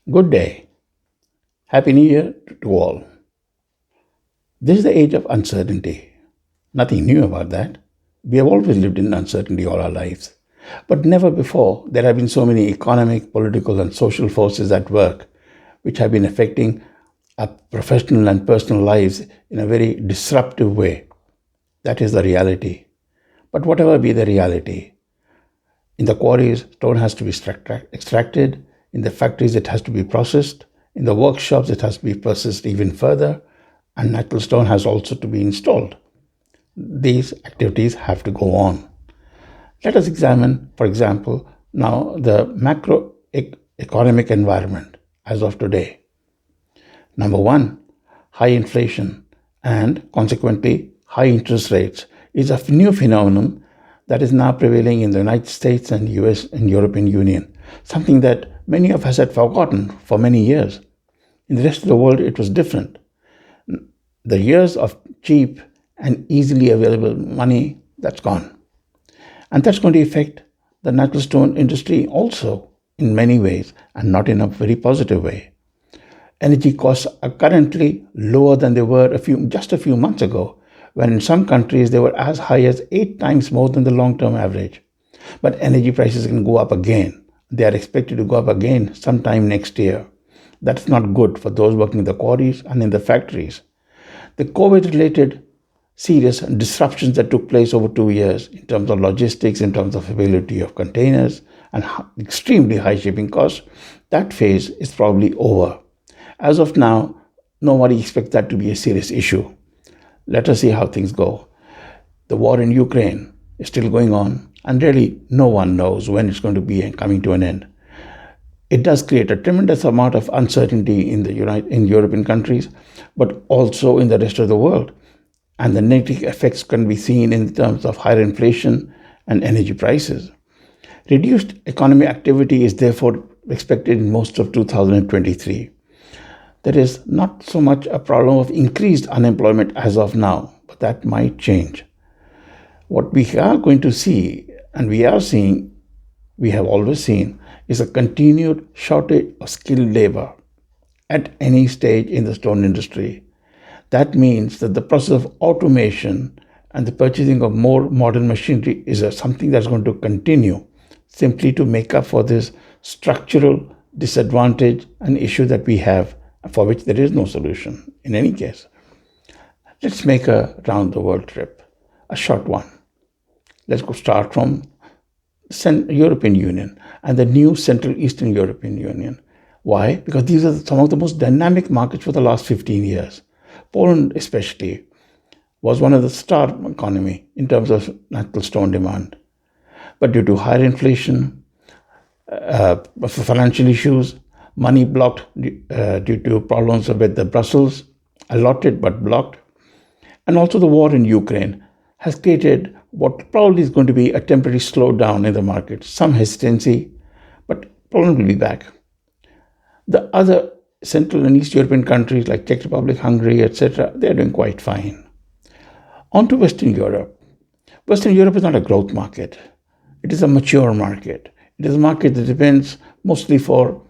Good day. Happy New Year to all. This is the age of uncertainty. Nothing new about that. We have always lived in uncertainty all our lives. But never before there have been so many economic, political, and social forces at work which have been affecting our professional and personal lives in a very disruptive way. That is the reality. But whatever be the reality, in the quarries, stone has to be extracted. In the factories, it has to be processed. In the workshops, it has to be processed even further. And natural stone has also to be installed. These activities have to go on. Let us examine, for example, now the macroeconomic environment as of today. Number one, high inflation and consequently high interest rates is a new phenomenon that is now prevailing in the United States and US and European Union, something that many of us had forgotten for many years. In the rest of the world, it was different. The years of cheap and easily available money, that's gone. And that's going to affect the natural stone industry also in many ways and not in a very positive way. Energy costs are currently lower than they were just a few months ago, when in some countries they were as high as 8 times more than the long-term average. But energy prices can go up again. They are expected to go up again sometime next year. That's not good for those working in the quarries and in the factories. The COVID-related serious disruptions that took place over 2 years in terms of logistics, in terms of availability of containers, and extremely high shipping costs, that phase is probably over. As of now, nobody expects that to be a serious issue. Let us see how things go. The war in Ukraine is still going on, and really no one knows when it's going to be coming to an end. It does create a tremendous amount of uncertainty in European countries, but also in the rest of the world. And the negative effects can be seen in terms of higher inflation and energy prices. Reduced economic activity is therefore expected in most of 2023. There is not so much a problem of increased unemployment as of now, but that might change. What we are going to see, and we are seeing, we have always seen, is a continued shortage of skilled labor at any stage in the stone industry. That means that the process of automation and the purchasing of more modern machinery is something that's going to continue simply to make up for this structural disadvantage and issue that we have, for which there is no solution in any case. Let's make a round the world trip, a short one. Let's go start from European Union and the new Central Eastern European Union. Why? Because these are some of the most dynamic markets for the last 15 years. Poland especially was one of the star economy in terms of natural stone demand. But due to higher inflation, financial issues, money blocked due to problems with the Brussels, allotted but blocked, and also the war in Ukraine has created what probably is going to be a temporary slowdown in the market, some hesitancy, but Poland will be back. The other Central and East European countries like Czech Republic, Hungary, etc., they are doing quite fine. On to Western Europe. Western Europe is not a growth market. It is a mature market. It is a market that depends mostly for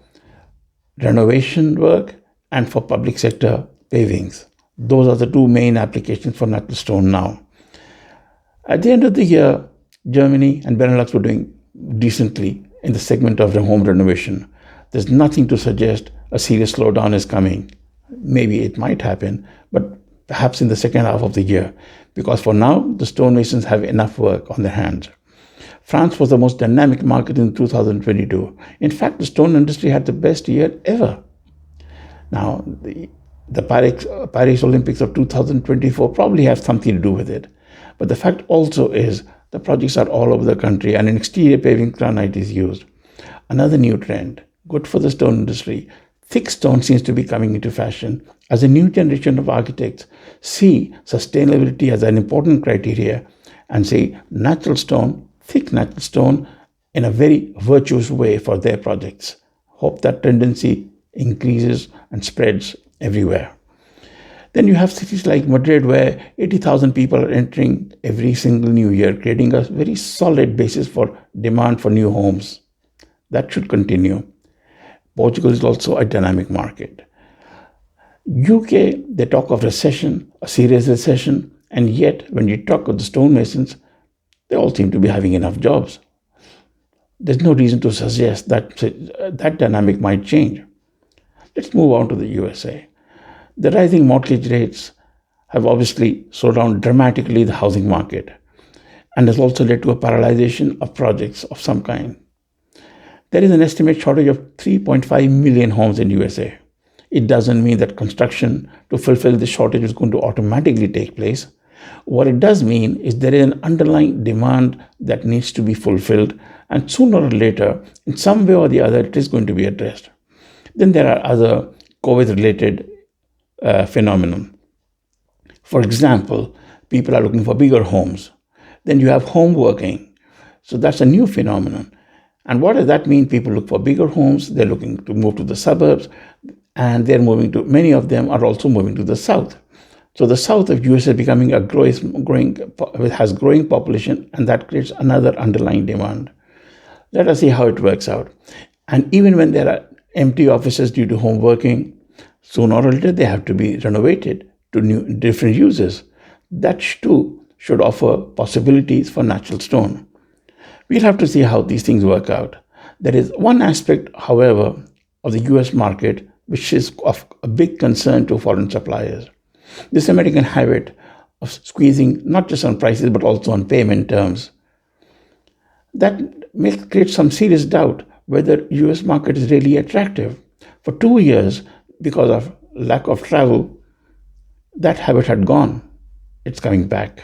renovation work and for public sector pavings. Those are the two main applications for natural stone now. At the end of the year, Germany and Benelux were doing decently in the segment of the home renovation. There's nothing to suggest a serious slowdown is coming. Maybe it might happen, but perhaps in the second half of the year, because for now, the stonemasons have enough work on their hands. France was the most dynamic market in 2022. In fact, the stone industry had the best year ever. Now, the Paris Olympics of 2024 probably have something to do with it. But the fact also is the projects are all over the country and in exterior paving granite is used. Another new trend, good for the stone industry, thick stone seems to be coming into fashion as a new generation of architects see sustainability as an important criteria and see natural stone, thick natural stone in a very virtuous way for their projects. Hope that tendency increases and spreads everywhere. Then you have cities like Madrid where 80,000 people are entering every single new year, creating a very solid basis for demand for new homes. That should continue. Portugal is also a dynamic market. UK, they talk of recession, a serious recession, and yet when you talk of the stonemasons, they all seem to be having enough jobs. There's no reason to suggest that that dynamic might change. Let's move on to the USA. The rising mortgage rates have obviously slowed down dramatically the housing market and has also led to a paralyzation of projects of some kind. There is an estimated shortage of 3.5 million homes in USA. It doesn't mean that construction to fulfill this shortage is going to automatically take place. What it does mean is there is an underlying demand that needs to be fulfilled, and sooner or later, in some way or the other, it is going to be addressed. Then there are other COVID-related phenomena. For example, people are looking for bigger homes. Then you have home working. So that's a new phenomenon. And what does that mean? People look for bigger homes. They're looking to move to the suburbs, and they're moving to. Many of them are also moving to the south. So the south of US is becoming a has growing population, and that creates another underlying demand. Let us see how it works out. And even when there are empty offices due to home working, sooner or later they have to be renovated to different uses. That too should offer possibilities for natural stone. We'll have to see how these things work out. There is one aspect, however, of the US market which is of a big concern to foreign suppliers. This American habit of squeezing not just on prices but also on payment terms. That may create some serious doubt whether US market is really attractive. For 2 years, because of lack of travel, that habit had gone. It's coming back.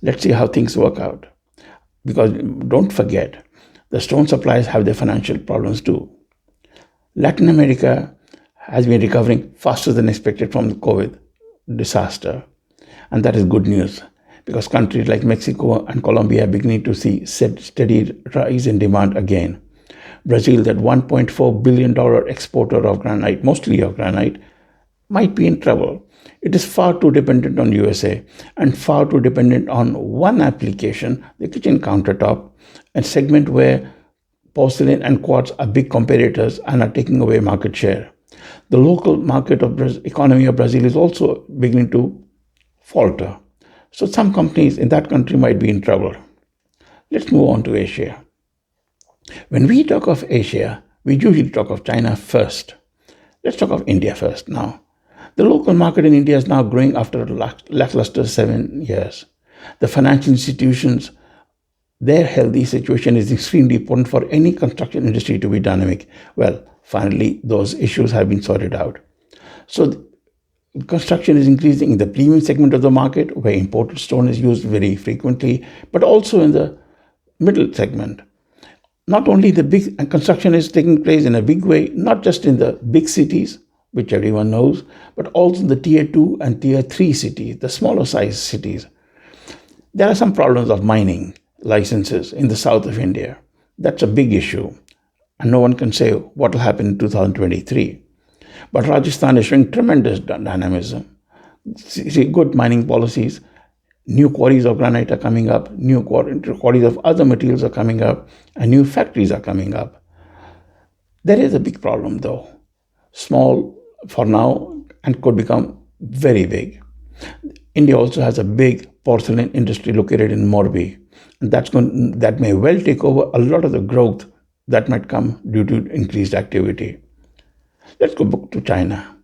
Let's see how things work out. Because don't forget, the stone suppliers have their financial problems too. Latin America has been recovering faster than expected from the COVID disaster. And that is good news because countries like Mexico and Colombia are beginning to see steady rise in demand again. Brazil, that $1.4 billion exporter of granite, mostly of granite, might be in trouble. It is far too dependent on USA and far too dependent on one application, the kitchen countertop, a segment where porcelain and quartz are big competitors and are taking away market share. The local market of economy of Brazil is also beginning to falter. So some companies in that country might be in trouble. Let's move on to Asia. When we talk of Asia, we usually talk of China first. Let's talk of India first now. The local market in India is now growing after a lackluster 7 years. The financial institutions, their healthy situation is extremely important for any construction industry to be dynamic. Well, finally, those issues have been sorted out. So construction is increasing in the premium segment of the market where imported stone is used very frequently, but also in the middle segment. Not only the big construction is taking place in a big way, not just in the big cities, which everyone knows, but also in the tier 2 and tier 3 cities, the smaller size cities. There are some problems of mining licenses in the south of India. That's a big issue, and no one can say what will happen in 2023. But Rajasthan is showing tremendous dynamism. See, good mining policies, new quarries of granite are coming up, new quarries of other materials are coming up, and new factories are coming up. There is a big problem though, small for now and could become very big. India also has a big porcelain industry located in Morbi, and that may well take over a lot of the growth that might come due to increased activity. Let's go back to China.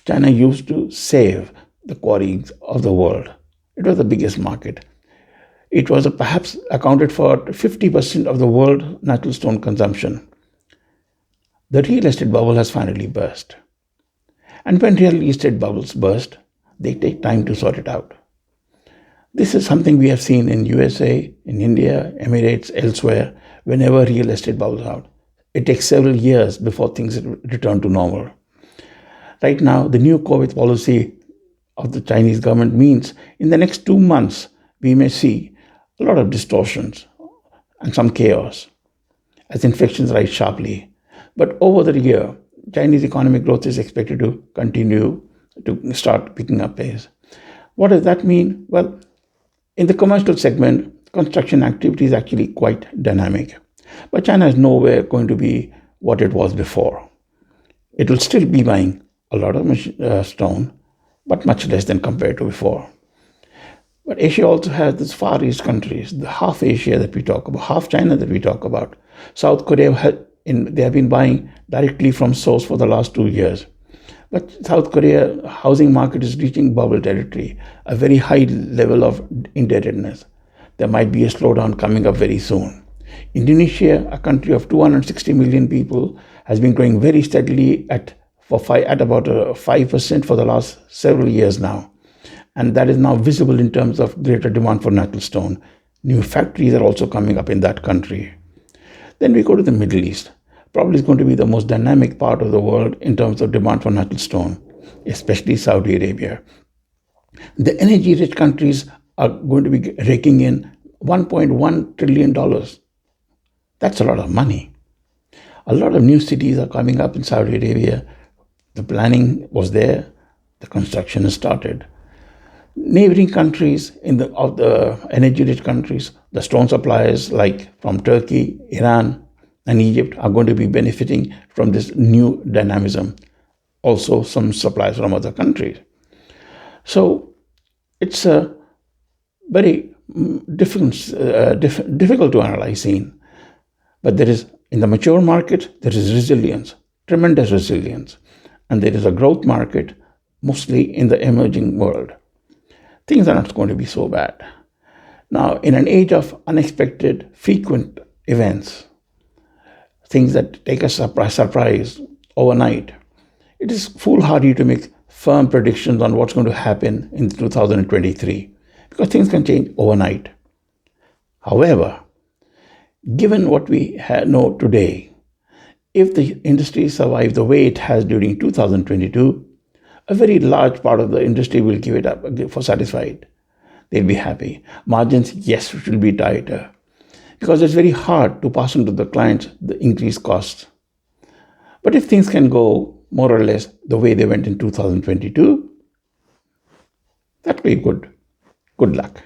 China used to save the quarries of the world. It was the biggest market. It was perhaps accounted for 50% of the world natural stone consumption. The real estate bubble has finally burst. And when real estate bubbles burst, they take time to sort it out. This is something we have seen in USA, in India, Emirates, elsewhere, whenever real estate bubbles out. It takes several years before things return to normal. Right now, the new COVID policy of the Chinese government means in the next 2 months, we may see a lot of distortions and some chaos as infections rise sharply. But over the year, Chinese economic growth is expected to continue to start picking up pace. What does that mean? Well, in the commercial segment, construction activity is actually quite dynamic. But China is nowhere going to be what it was before. It will still be buying a lot of stone, but much less than compared to before. But Asia also has these Far East countries, the half Asia that we talk about, half China that we talk about. South Korea, they have been buying directly from source for the last 2 years. But South Korea housing market is reaching bubble territory, a very high level of indebtedness. There might be a slowdown coming up very soon. Indonesia, a country of 260 million people, has been growing very steadily at about 5% for the last several years now. And that is now visible in terms of greater demand for natural stone. New factories are also coming up in that country. Then we go to the Middle East. Probably is going to be the most dynamic part of the world in terms of demand for natural stone, especially Saudi Arabia. The energy rich countries are going to be raking in $1.1 trillion. That's a lot of money. A lot of new cities are coming up in Saudi Arabia. The planning was there, the construction has started. Neighboring countries of the energy-rich countries, the stone suppliers like from Turkey, Iran, and Egypt are going to be benefiting from this new dynamism. Also, some suppliers from other countries. So it's a very difficult to analyze scene. But there is, in the mature market, there is resilience, tremendous resilience. And there is a growth market, mostly in the emerging world. Things are not going to be so bad. Now, in an age of unexpected, frequent events, things that take us surprise overnight, it is foolhardy to make firm predictions on what's going to happen in 2023 because things can change overnight. However, given what we know today, if the industry survives the way it has during 2022, a very large part of the industry will give it up for satisfied. They'll be happy. Margins, yes, will be tighter because it's very hard to pass on to the clients the increased costs. But if things can go more or less the way they went in 2022, that'll be good. Good luck.